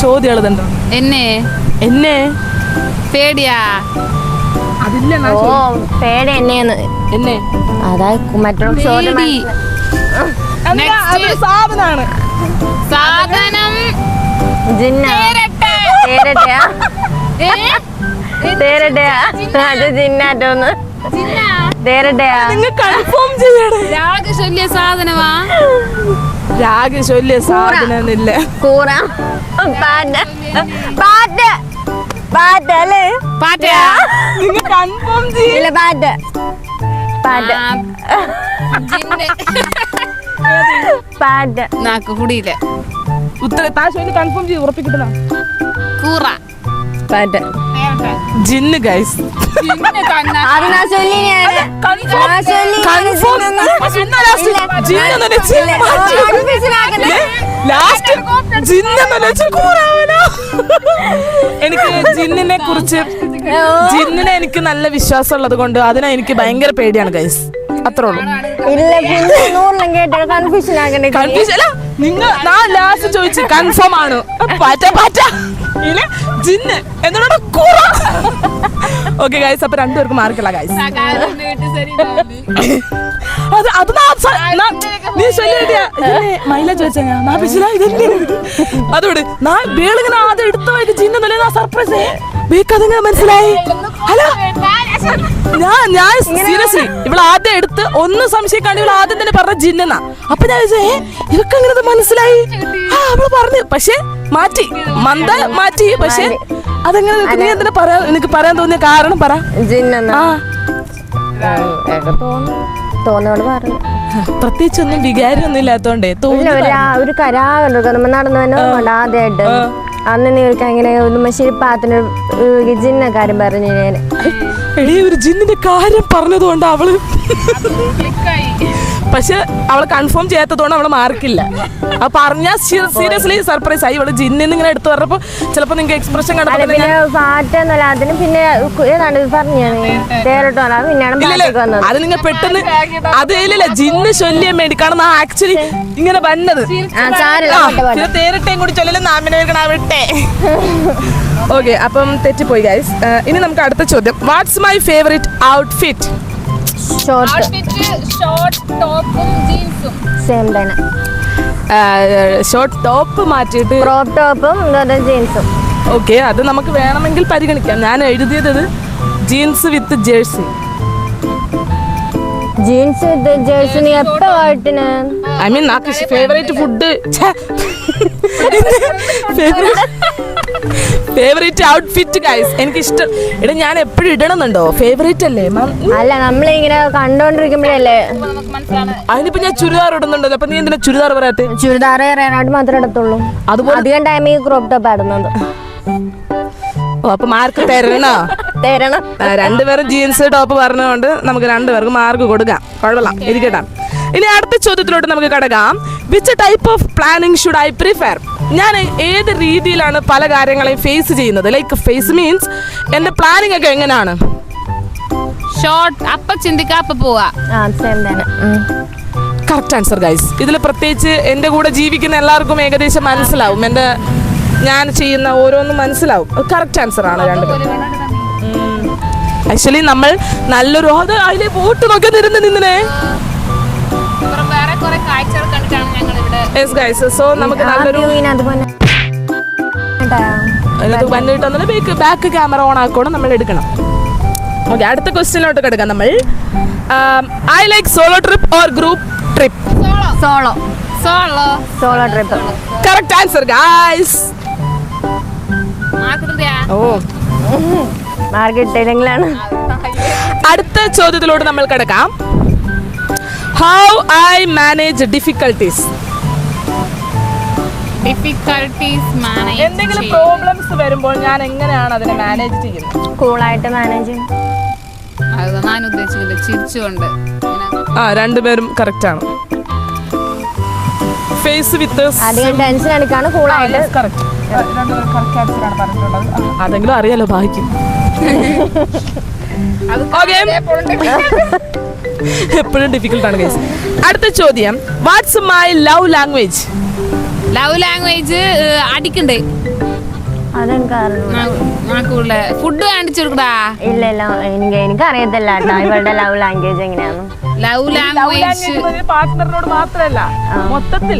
ചോദ്യം എഴുതണ്ടോ? എന്നെ പേടിയാ? അതില്ല. ഓ, പേടി എന്നെ അതാ മറ്റുള്ള ചോദ്യം. സാധനാണ്. സാധനം ജിന്നാറ്റോന്ന് രാഗശല്യ സാധനമാ. രാഗശല്യ സാധനമില്ല. കൂറ പാട്ടല്ലേ? നിങ്ങൾ കൺഫേം ചെയ്യില്ല. പാട്ട് നാക്ക് കുടിയില്ല. ഉത്തരം കൺഫേം ചെയ്ത് ഉറപ്പിക്കിട്ടുന്ന കൂറ. പാറ്റ. ജിന്ന് ഗൈസ്. അത് ഞാൻ ചൊല്ലി എനിക്ക് ജിന്നിനെ കുറിച്ച് ജിന്നിനെ എനിക്ക് നല്ല വിശ്വാസം ഉള്ളത് കൊണ്ട് അതിനെ എനിക്ക് ഭയങ്കര പേടിയാണ് ഗൈസ്. അത്രേ ഉള്ളൂ. ഇല്ല പിന്നെ നൂറിലും കേട്ടോ കൺഫ്യൂഷൻ ആകണ്ടേ. കൺഫ്യൂഷൻ അല്ല, നിങ്ങൾ ഞാൻ ലാസ്റ്റ് ചോദിച്ചു കൺഫേം ആണ്. പാറ്റ പാറ്റ ഇല്ല ജിന്ന് എന്നോട് കൂറ. ഓക്കെ ഗൈസ്, അപ്പൊ രണ്ടുപേർക്കും മാർക്കുള്ള ഗൈസ്. അത് അത് നീ മൈല ചോദിച്ചാ അതോട് വേളിങ്ങനെ ആദ്യം എടുത്ത വഴിക്ക് ജിന്ന സർപ്രൈസ് അതെങ്ങനെ മനസ്സിലായി? ഹലോ ഞാൻ സീരിയസ്ലി ഇവിടെ ആദ്യം എടുത്ത് ഒന്നും സംശയിക്കാണ്ട് ഇവിടെ ആദ്യം തന്നെ പറഞ്ഞ ജിന്നെന്നാ. അപ്പൊ ഞാൻ ഇവർക്ക് അങ്ങനെ മനസ്സിലായി. അവള് പറഞ്ഞു, പക്ഷെ മാറ്റി മന്ദ മാറ്റി. പക്ഷെ അതെങ്ങനെ നീ എന്തിനാ പറയാ? എനിക്ക് പറയാൻ തോന്നിയ കാരണം പറ. തോന്നോട് പറഞ്ഞു. പ്രത്യേകിച്ചൊന്നും വികാരം ഒന്നും ഇല്ലാത്തോണ്ടേ ഒരു കരാറുണ്ട് നമ്മൾ നടന്നു ആദ്യമായിട്ട്. അന്ന് നീർക്ക് അങ്ങനെ ശരിപ്പാത്തിന് ജിന്ന കാര്യം പറഞ്ഞു. ഞാൻ എടീ ഒരു ജിന്നിന്റെ കാര്യം പറഞ്ഞതുകൊണ്ട് അവള് പക്ഷെ അവള് കൺഫേം ചെയ്യാത്തതുകൊണ്ട് അവള് മാർക്കില്ല. അപ്പൊ പറഞ്ഞാൽ സീരിയസ്ലി സർപ്രൈസ് ആയി. ഇവള് ജിന്നിന്ന് ഇങ്ങനെ എടുത്തു പറഞ്ഞപ്പോ ചിലപ്പോ നിങ്ങൾക്ക് എക്സ്പ്രഷൻ പാറ്റൊന്നുമല്ല. അതിന് പിന്നെ ഏതാണ്ട് പിന്നെയാണ് അത് നിങ്ങൾ പെട്ടെന്ന് അത് ഇല്ല ജിന്ന് ചൊല്ലിയാൻ വേണ്ടി. കാരണം ആക്ച്വലി ഇങ്ങനെ വന്നത് തേരിട്ടേയും കൂടി ചൊല്ലലും നാമിനെ. ഓക്കെ, അപ്പം തെറ്റിപ്പോയി ഗൈസ്. ഇനി നമുക്ക് അടുത്ത ചോദ്യം. What's my favourite outfit? Short top മാറ്റിയിട്ട് ക്രോപ്പ് ടോപ്പും ജീൻസും. ഓക്കെ, അത് നമുക്ക് വേണമെങ്കിൽ പരിഗണിക്കാം. ഞാൻ എഴുതിയത് jeans with jersey. Jeans with jersey നീ എപ്പോ വാട്ടിന്? ഐ മീൻ నాకు favourite food favourite outfit guys. എനിക്ക് ഇഷ്ടം. എടാ ഞാൻ എപ്പോഴും ഇടണമെന്നുണ്ടോ? ഫേവറേറ്റ് അല്ലേ? അല്ല, നമ്മളിങ്ങനെ കണ്ടോണ്ടിരിക്കുമ്പോഴല്ലേ. അതിനിപ്പോ ഞാൻ ചുരിദാർ ഇടുന്നുണ്ടല്ലോ. അപ്പൊ നീ എന്തിനാ ചുരിദാർ പറയാത്തെ? ചുരിദാർ മാത്രമേ ഇടത്തുള്ളൂ. അതുപോലെ അധികം ടൈം ഈ ക്രോപ്പ് ടോപ്പ് ഇടുന്നത്. അപ്പൊ മാർക്ക് തരണോ? തരണം. രണ്ടുപേരും ജീൻസ് ടോപ്പ് പറഞ്ഞുകൊണ്ട് നമുക്ക് രണ്ടുപേർക്കും മാർക്ക് കൊടുക്കാം. കുഴപ്പമില്ല, ഇരിക്കട്ടെ. ഇനി അടുത്ത ചോദ്യത്തിലോട്ട് നമുക്ക് കടക്കാം. Which type of planning should I prefer? ഞാൻ ഏത് രീതിയിലാണ് പല കാര്യങ്ങളെയും ഫേസ് ചെയ്യുന്നത്? ലൈക്ക് ഫേസ് മീൻസ് എന്റെ പ്ലാനിങ് ഒക്കെ എങ്ങനെയാണ്? ഷോർട്ട് അപ്പൊ ചിന്തിക്കാ അപ്പൊ പോവാ. Correct answer guys. ഇതിൽ പ്രത്യേകിച്ച് എൻ്റെ കൂടെ ജീവിക്കുന്ന എല്ലാവർക്കും ഏകദേശം മനസ്സിലാവും. എൻ്റെ ഞാൻ ചെയ്യുന്ന ഓരോന്നും മനസ്സിലാവും. കറക്റ്റ് ആൻസർ ആണ് രണ്ടുപേരും. ആക്ച്വലി നമ്മൾ നല്ലൊരു അതിലെ ബോട്ട് നോക്കി നിന്നേ. സോ നമുക്ക് നല്ലൊരു ബാക്ക് ക്യാമറ ഓൺ ആക്കണം, നമ്മൾ എടുക്കണം. ഓക്കെ, അടുത്ത ക്വസ്റ്റ്യനിലോട്ട് കിടക്കാം നമ്മൾ. I like solo trip or group trip? Solo. Solo. Solo trip. Correct answer guys. ഓ മാർക്കിട്ടില്ലെങ്കിലാണ്. അടുത്ത ചോദ്യത്തിലോട്ട് നമ്മൾ കിടക്കാം. How I manage difficulties? എന്തെങ്കിലും പ്രോബ്ലംസ് വരുമ്പോൾ ഞാൻ എങ്ങനെയാണ് അതിനെ മാനേജ് ചെയ്യുന്നത്? കൂളായിട്ട് മാനേജ് ചെയ്യും. ഞാൻ ഉദ്ദേശിക്കുന്നത് ചിരിച്ചുകൊണ്ട്. രണ്ടുപേരും കറക്റ്റ് ആണ്. ഫേസ് വിത്ത് അധികം ടെൻഷൻ എടുക്കാണ് കൂളായിട്ട്. അതെങ്കിലും അറിയാലോ ഭാഗ്യം. എപ്പോഴും ഡിഫിക്കൽട്ട് ആണ് ഗൈസ്. അടുത്ത ചോദ്യം. What's my love language? Love language അടിക്കണ്ടേ? ഫുഡ് കാണിച്ചെടുക്കടാ. ഇല്ല ഇല്ല, എനിക്ക് അറിയത്തില്ല കേട്ടോ ഇവളുടെ ലവ് ലാംഗ്വേജ് എങ്ങനെയാന്ന്. ലവ് ലാംഗ്വേജ് പാർട്ട്ണറിനോട് മാത്രമല്ല മൊത്തത്തിൽ.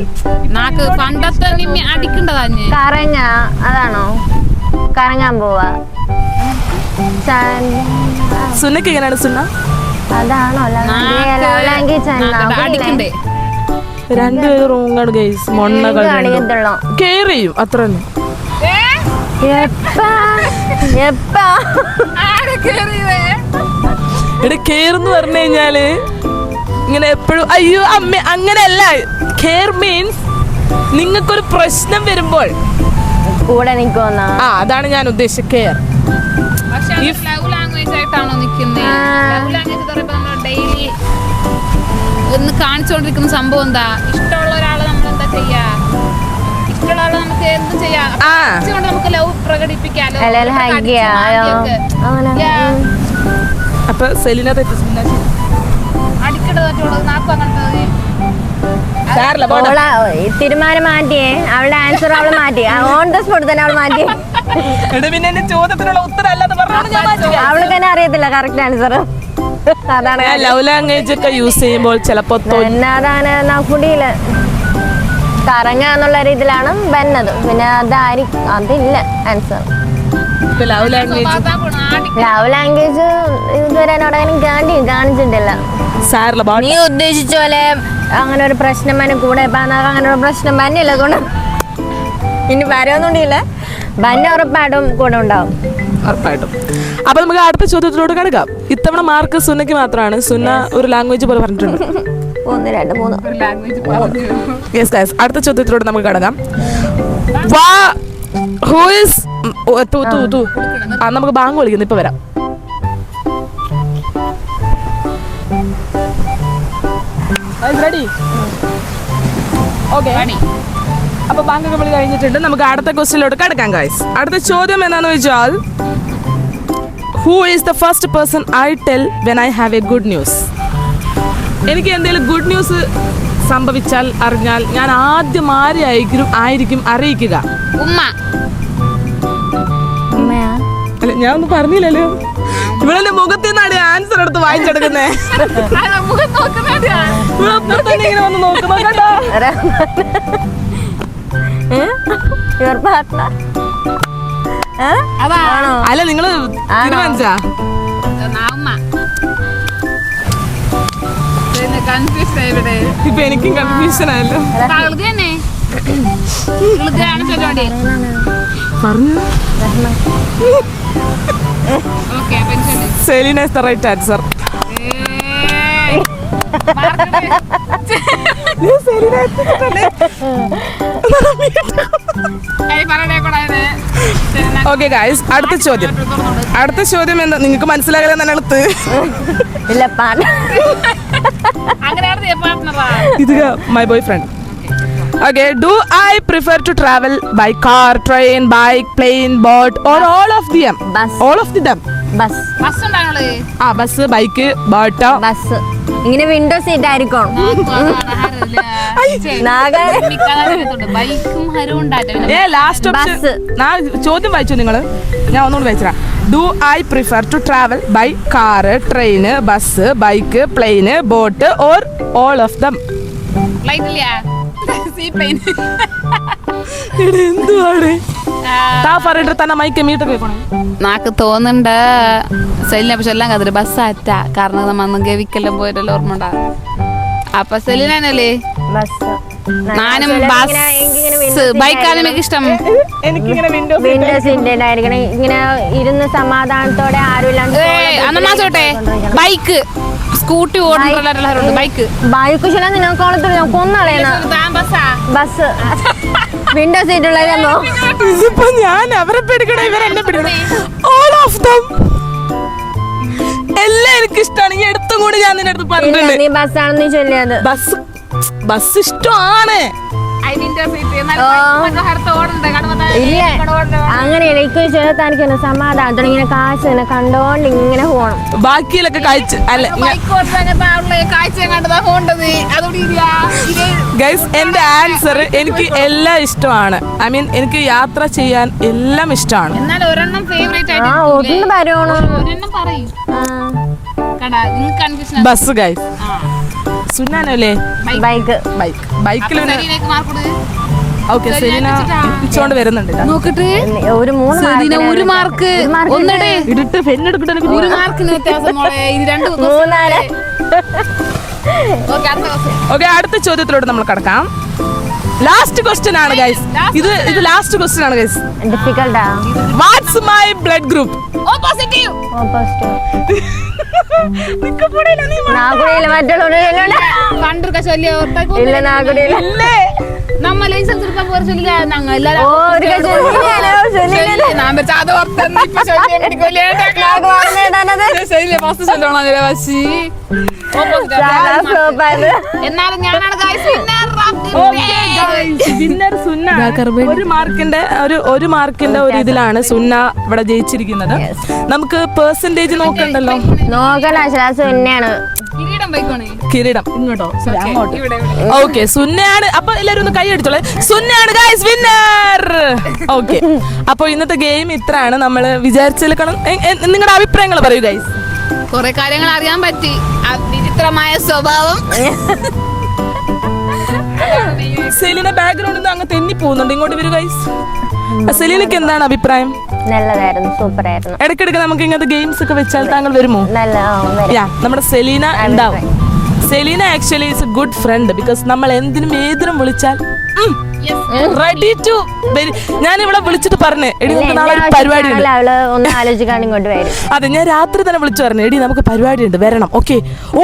നാക്ക് പണ്ടത്തെ അടിക്കണ്ടതാ. കറങ്ങ അതാണോ? കറങ്ങാൻ പോവാ. സുന്നക്ക് എങ്ങനെയാണ് സുന്ന? അതാണോ ലവ് ലാംഗ്വേജ്? അടിക്കണ്ടേ? രണ്ടുപേരും റോങ്ങാണ് ഗൈസ്. മൊണ്ണകൾ കെയർ ചെയ്യും അത്ര തന്നെ. ഇവിടെ കെയർ എന്ന് പറഞ്ഞു കഴിഞ്ഞാല് ഇങ്ങനെ എപ്പോഴും അയ്യോ അമ്മ അങ്ങനെയല്ല. കെയർ മീൻസ് നിങ്ങൾക്കൊരു പ്രശ്നം വരുമ്പോൾ കൂടെ നിൽക്കുമെന്നാ. അതാണ് ഞാൻ ഉദ്ദേശിച്ചത്. കെയർ. പക്ഷെ ലവ് ലാംഗ്വേജ് ആയിട്ടാണോ നിക്കുന്നത്? ലവ് ലാംഗ്വേജ് പറയുമ്പോ നമ്മൾ ഡെയിലി ഒന്ന് കാണിച്ചുകൊണ്ടിരിക്കുന്ന സംഭവം എന്താ? ഇഷ്ടമുള്ള ഒരാളെ നമ്മൾ എന്താ ചെയ്യാ? ഇഷ്ടമുള്ള ആളെ നമുക്ക് എന്ത് ചെയ്യാം? കൊണ്ട് നമുക്ക് ലവ് പ്രകടിപ്പിക്കാലോ. അപ്പൊ സെലിന തീരുമാനം മാറ്റിയേ. അവളുടെ ആൻസർ അവള് മാറ്റി. ഓൺ ദ സ്പോട്ട് തന്നെ അവള് മാറ്റി. ചോദ്യത്തിനുള്ള ഉത്തരം അവൾക്ക് തന്നെ അറിയത്തില്ല കറക്റ്റ് ആൻസർ. അതാണ് ലവ് ലാംഗ്വേജ് ഒക്കെ യൂസ് ചെയ്യുമ്പോൾ ചിലപ്പോ അതാണ് നഫുഡിയില് കറങ്ങ എന്നുള്ള രീതിയിലാണ് വരുന്നത്. പിന്നെ അതില്ല ആൻസർ. ലവ് ലാംഗ്വേജ് ഇതുവരെ കാണിച്ചിട്ടില്ല. നീ ഉദ്ദേശിച്ച പോലെ അങ്ങനെ ഒരു പ്രശ്നം തന്നെ കൂടെ അങ്ങനെ ഒരു പ്രശ്നം തന്നെയല്ല കൊണ്ട് ഇനി വരവൊന്നുണ്ടില്ല. ബന്ന ഉറപ്പായിട്ടും കൂടെ ഉണ്ടാവും. ഉറപ്പായിട്ടും. അപ്പൊ നമുക്ക് അടുത്ത ചോദ്യത്തിലോട്ട് കിടക്കാം. ഇത്തവണ മാർക്ക് സുന്നയ്ക്ക് മാത്രമാണ്. സുന്ന ഒരു ലാംഗ്വേജ് പോലെ പറഞ്ഞിട്ടുണ്ട്. 1 2 3 അടുത്ത ചോദ്യത്തിലോട്ട് നമുക്ക് കിടക്കാം. നമുക്ക് ബാങ്ക് വിളിക്കുന്നു. ഇപ്പൊ വരാം. റെഡി? ഓക്കെ. അപ്പൊ ബാങ്ക് ഒക്കെ വിളി കഴിഞ്ഞിട്ടുണ്ട്. നമുക്ക് അടുത്ത ക്വസ്റ്റ്യനിലോട്ട് കിടക്കാം ഗൈസ്. അടുത്ത ചോദ്യം എന്താന്ന് വെച്ചാൽ, who is the first person I tell when I have A good news? എനിക്ക് എന്തെങ്കിലും ഗുഡ് ന്യൂസ് സംഭവിച്ചാൽ അറിഞ്ഞാൽ ഞാൻ ആദ്യം ആയിരിക്കും അറിയിക്കുക? ഉമ്മ. അല്ല, ഞാൻ ഒന്നും പറഞ്ഞില്ലല്ലോ. ഇവിടെ മുഖത്തിൽ നിന്നാണ് ആൻസർ എടുത്ത് വായിച്ചെടുക്കുന്നേ. ഇങ്ങനെ വന്ന് നോക്കുന്നു കേട്ടോ. അല്ല, നിങ്ങള് തീരുമാനിച്ചാ? ഇപ്പൊ എനിക്കും കൺഫ്യൂഷൻ ആയല്ലോ. പറഞ്ഞു. Selena is the right answer. Okay guys, അടുത്ത ചോദ്യം എന്താ? നിങ്ങൾക്ക് മനസ്സിലാകാൻ തന്നെ അടുത്ത് ഇത് my boyfriend. Okay, do I prefer to travel by car, train, bike, plane, boat, or all of them? Bus. All of them. Bus. Bus ഉണ്ടാണല്ലേ? Bus, bike, boat. Bus. ഇങ്ങനെ window seat ആയിരിക്കും. Last option ചോദ്യം വായിച്ചു നിങ്ങൾ. ഞാൻ ഒന്നുകൂടി വായിച്ചാ. Do I prefer to travel by car, train, bus, bike, plane, boat, or all of them? Flight ഇല്ല. നാക്ക് തോന്നുന്നുണ്ട് സെലിനെ. പക്ഷെ എല്ലാം കഥ ബസ്സാറ്റ. കാരണം നമ്മ ഗവിക്കെല്ലാം പോയിട്ടല്ലോ ഓർമ്മ ഉണ്ടാ. അപ്പൊ സെലിനല്ലേ? ഞാനും ബസ്, ബൈക്കാണ് എനിക്ക് ഇഷ്ടം. വിൻഡോ സീറ്റ് ആയിരിക്കണം. ഇങ്ങനെ ഇരുന്ന് സമാധാനത്തോടെ ആരും ചോട്ടെ. ബൈക്ക്, സ്കൂട്ടി ഓടുന്നുണ്ട്. ബൈക്ക് ശരി നിനക്കോളത്തിൽ കൊന്നളയുന്ന ബസ് വിൻഡോ സീറ്റ് ഉള്ളതോ? ഇതിപ്പോ ഞാൻ അവരെ പേടിക്കണോ ഇവരെന്നെ പേടിക്കണോ? ഓൾ ഓഫ് ദം എല്ലാം എനിക്ക് ഇഷ്ടമാണ്. ഈ അടുത്തും കൂടി ഞാൻ നിന്റെ അടുത്ത് പറഞ്ഞിട്ടുണ്ട്. നീ ബസ്സാണെന്ന് ചൊല്ലിയത്. ബസ് ഇഷ്ടമാണ്. ഇല്ല, അങ്ങനെയല്ല. എനിക്ക് സമാധാനത്തോടെ ഇങ്ങനെ കാശ് തന്നെ കണ്ടോണ്ട് ഇങ്ങനെ പോണം. ബാക്കിയിലൊക്കെ കാഴ്ച അല്ല. ഗൈസ്, എന്റെ ആൻസർ എനിക്ക് എല്ലാം ഇഷ്ടമാണ്. ഐ മീൻ എനിക്ക് യാത്ര ചെയ്യാൻ എല്ലാം ഇഷ്ടമാണ്. ഒന്ന് പറയണോ? Bus guys. സുന്നാനല്ലേ? ബൈക്കിൽ ഓക്കെ. സെലീന ഇച്ചോണ്ട് വരുന്നുണ്ട്. നോക്കട്ടെ. ഒരു മാർക്ക് ഇടിട്ട് പെണ്ണെടുക്കട്ടെ. ഒരു മാർക്കിന് വ്യത്യാസം. ഓക്കെ, അടുത്ത ചോദ്യത്തിലോട്ട് നമ്മൾ കടക്കാം. ലാസ്റ്റ് ക്വസ്റ്റ്യൻ ആണ് ഗൈസ്. ഇത് ലാസ്റ്റ് ക്വസ്റ്റ്യൻ ആണ് ഗൈസ്. ഡിഫിക്കൽട്ടാ. What's my blood group? Positive. മറ്റുള്ള നമ്മ ലൈസൻസ് എടുക്കാൻ പോയ ചൊല്ലില്ല. ഞങ്ങൾ ഞാൻ വെച്ചാ അത് ഓർത്തന്ന് ഇപ്പൊ ശല്യം പിടിക്കൂലേ. ഫസ്റ്റ് ചൊല്ലണം വാശി. എന്നാലും ഞാനാണ് guys winner of the day. Winner സുന്ന. ഒരു മാർക്കിന്റെ ഒരു ഇതിലാണ് സുന്ന ഇവിടെ ജയിച്ചിരിക്കുന്നത്. നമുക്ക് പെർസെന്റേജ് നോക്കണ്ടല്ലോ. കിരീടം പോയിക്കോണേ. കിരീടം ഇങ്ങോട്ടോ അങ്ങോട്ടോ. ഇവിടെ ഓക്കെ സുന്നയാണ്. അപ്പൊ എല്ലാരും ഒന്ന് കൈ അടിച്ചോളെ. സുന്നയാണ് ഗൈസ് വിന്നർ. ഓക്കെ അപ്പൊ ഇന്നത്തെ ഗെയിം ഇത്രയാണ്. നമ്മൾ വിചാരിച്ചേക്കണം. നിങ്ങളുടെ അഭിപ്രായങ്ങൾ പറയൂ ഗൈസ്. കുറെ കാര്യങ്ങൾ അറിയാൻ പറ്റി. വിചിത്രമായ സ്വഭാവം. സെലീന ബാക്ക്ഗ്രൗണ്ടിൽ അങ്ങ് തെന്നി പോകുന്നുണ്ട്. ഇങ്ങോട്ട് വരൂ ഗൈസ്. സെലീനക്ക് എന്താണ് അഭിപ്രായം? നല്ലതായിരുന്നു, സൂപ്പർ ആയിരുന്നു. ഇടയ്ക്കിടയ്ക്ക് നമുക്ക് ഇങ്ങനത്തെ ഗെയിംസ് ഒക്കെ വെച്ചാൽ താങ്കൾ വരുമോ? നല്ല നമ്മുടെ സെലീന ഉണ്ടാവും. Selena actually is a good friend. Because നമ്മൾ എന്തിനും ഏതിനും വിളിച്ചാൽ റെഡി ടു. ഞാൻ ഇവിടെ വിളിച്ചിട്ട് പറഞ്ഞേ എടി നമുക്ക് നാളെ ഒരു പരിപാടി ഉണ്ട്. ഒന്ന് ആലോചിക്കാൻ ഇങ്ങോട്ട് വരും. അതെ ഞാൻ രാത്രി തന്നെ വിളിച്ചു പറഞ്ഞു എടി നമുക്ക് പരിപാടി ഉണ്ട് വരണം.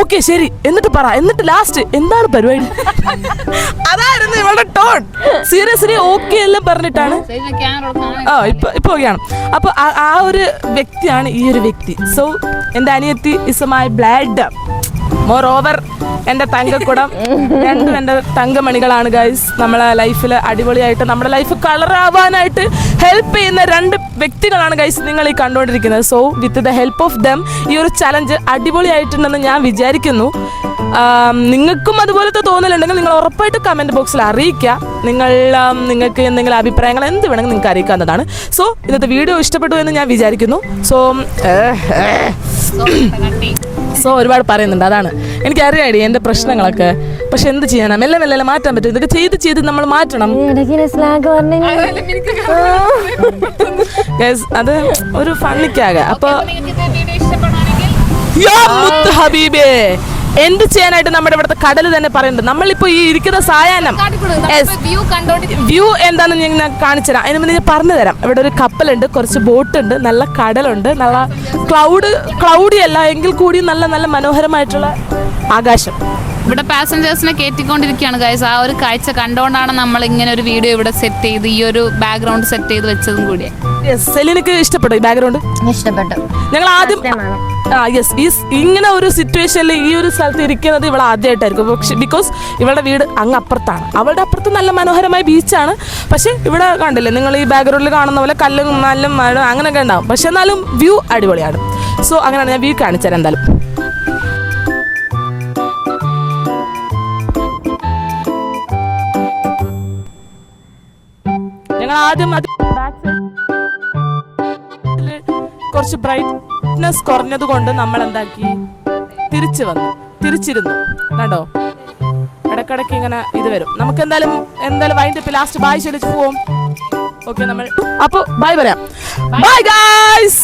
ഓക്കെ ശരി എന്നിട്ട് പറ. എന്നിട്ട് ലാസ്റ്റ് എന്താണ് പരിപാടി അതായിരുന്നു ഇവളുടെ ടോൺ. സീരിയസ്ലി ഓക്കെ എല്ലാം പറഞ്ഞിട്ടാണ്. ഇപ്പൊ ഓക്കെയാണ്. അപ്പൊ ആ ഒരു വ്യക്തിയാണ് ഈ ഒരു വ്യക്തി. സോ എന്റെ അനിയത്തി is my blood. More over എൻ്റെ തങ്കക്കുടം. രണ്ടും എൻ്റെ തങ്കമണികളാണ് ഗൈസ്. നമ്മളെ ലൈഫിൽ അടിപൊളിയായിട്ട് നമ്മുടെ ലൈഫ് കളറാവാനായിട്ട് ഹെൽപ്പ് ചെയ്യുന്ന രണ്ട് വ്യക്തികളാണ് ഗൈസ് നിങ്ങൾ ഈ കണ്ടുകൊണ്ടിരിക്കുന്നത്. So with the help of them ഈ ഒരു ചലഞ്ച് അടിപൊളിയായിട്ടുണ്ടെന്ന് ഞാൻ വിചാരിക്കുന്നു. നിങ്ങൾക്കും അതുപോലത്തെ തോന്നലുണ്ടെങ്കിൽ നിങ്ങൾ ഉറപ്പായിട്ട് കമൻറ്റ് ബോക്സിൽ അറിയിക്കുക. നിങ്ങൾക്ക് എന്തെങ്കിലും അഭിപ്രായങ്ങൾ എന്ത് വേണമെങ്കിൽ നിങ്ങൾക്ക് അറിയിക്കാവുന്നതാണ്. സോ ഇന്നത്തെ വീഡിയോ ഇഷ്ടപ്പെട്ടു എന്ന് ഞാൻ വിചാരിക്കുന്നു. സോ ഒരുപാട് പറയുന്നുണ്ട്. അതാണ് എനിക്കറിയാടി എൻ്റെ പ്രശ്നങ്ങളൊക്കെ. പക്ഷെ എന്ത് ചെയ്യാനാ, മെല്ലെ മെല്ലെ മാറ്റാൻ പറ്റും. ഇതൊക്കെ ചെയ്ത് നമ്മൾ മാറ്റണം. അത് ഒരു ഫണ്ണിക്കാകെ. അപ്പൊ ഹബീബേ എന്ത് ചെയ്യാനായിട്ട് നമ്മുടെ ഇവിടുത്തെ കടൽ തന്നെ പറയുന്നുണ്ട്. നമ്മളിപ്പോ ഈ ഇരിക്കുന്ന സായാഹ്നം വ്യൂ എന്താണെന്ന് ഞാൻ കാണിച്ചു തരാം. അതിന് മുന്നേ ഞാൻ പറഞ്ഞു തരാം. ഇവിടെ ഒരു കപ്പലുണ്ട്, കുറച്ച് ബോട്ടുണ്ട്, നല്ല കടലുണ്ട്, നല്ല ക്ലൗഡി അല്ല എങ്കിൽ കൂടി നല്ല നല്ല മനോഹരമായിട്ടുള്ള ആകാശം. ഇവിടെ പാസഞ്ചേഴ്സിനെ കയറ്റിക്കൊണ്ടിരിക്കുകയാണ് ഗൈസ്. ആ ഒരു കാഴ്ച കണ്ടുകൊണ്ടാണ് നമ്മൾ ഇങ്ങനെ ഒരു വീഡിയോ ഇവിടെ സെറ്റ് ചെയ്ത് ഈ ഒരു ബാക്ക്ഗ്രൗണ്ട് സെറ്റ് ചെയ്ത് വെച്ചതും കൂടിയാണ്. സെലീനക്ക് ഇഷ്ടപ്പെട്ടു ഈ ബാക്ക്ഗ്രൗണ്ട്? ഇഷ്ടപ്പെട്ടു. ഞങ്ങൾ ആദ്യം ഇങ്ങനെ ഒരു സിറ്റുവേഷനിൽ ഈ ഒരു സ്ഥലത്ത് ഇരിക്കുന്നത് ഇവൾ ആദ്യമായിട്ടായിരിക്കും. പക്ഷെ ബിക്കോസ് ഇവളുടെ വീട് അങ്ങ് അപ്പുറത്താണ്. അവളുടെ അപ്പുറത്ത് നല്ല മനോഹരമായ ബീച്ചാണ്. പക്ഷെ ഇവിടെ കണ്ടില്ലേ നിങ്ങൾ ഈ ബാക്ക്ഗ്രൗണ്ടിൽ കാണുന്ന പോലെ കല്ലും നല്ല മഴ അങ്ങനെയൊക്കെ ഉണ്ടാവും. പക്ഷെ എന്നാലും വ്യൂ അടിപൊളിയാണ്. സോ അങ്ങനെയാണ് ഞാൻ വ്യൂ കാണിച്ചുതരാം. എന്തായാലും ഞങ്ങൾ ആദ്യം കുറച്ച് ബ്രൈറ്റ്നെസ് കുറഞ്ഞത് കൊണ്ട് നമ്മൾ എന്താക്കി തിരിച്ചിരുന്നു. കണ്ടോ ഇടക്കിടക്ക് ഇങ്ങനെ ഇത് വരും. നമുക്ക് എന്തായാലും വൈൻഡപ്പ് ലാസ്റ്റ് ബായ് ചൊല്ലിച്ച് പോവും. ഓക്കെ നമ്മൾ അപ്പോൾ ബൈ പറയാം. Bye guys.